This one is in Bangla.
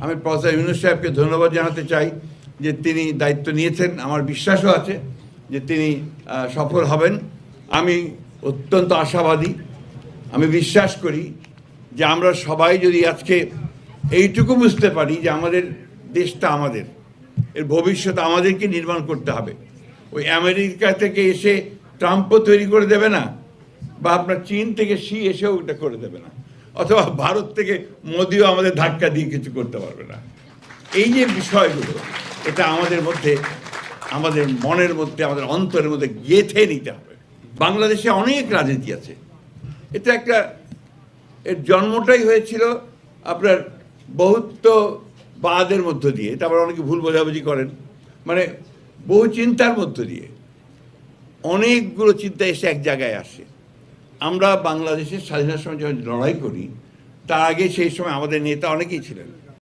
আমি প্রফেসর ইউনূস সাহেবকে ধন্যবাদ জানাতে চাই যে তিনি দায়িত্ব নিয়েছেন। আমার বিশ্বাসও আছে যে তিনি সফল হবেন। আমি অত্যন্ত আশাবাদী। আমি বিশ্বাস করি যে আমরা সবাই যদি আজকে এইটুকু বুঝতে পারি যে আমাদের দেশটা আমাদের, এর ভবিষ্যৎ আমাদেরকে নির্মাণ করতে হবে। ওই আমেরিকা থেকে এসে ট্রাম্পও তৈরি করে দেবে না, বা আপনার চীন থেকে শি এসেও ওটা করে দেবে না, অথবা ভারত থেকে মোদিও আমাদের ধাক্কা দিয়ে কিছু করতে পারবে না। এই যে বিষয়গুলো, এটা আমাদের মধ্যে, আমাদের মনের মধ্যে, আমাদের অন্তরের মধ্যে গেঁথে নিতে হবে। বাংলাদেশে অনেক রাজনীতি আছে। এটা একটা, এর জন্মটাই হয়েছিল আপনার বহুত্ববাদের মধ্য দিয়ে। এটা আবার অনেকে ভুল বোঝাবুঝি করেন, মানে বহু চিন্তার মধ্য দিয়ে অনেকগুলো চিন্তা এসে এক জায়গায় আসে। আমরা বাংলাদেশের স্বাধীনতার সময় যখন লড়াই করি, তার আগে সেই সময় আমাদের নেতা অনেকেই ছিলেন,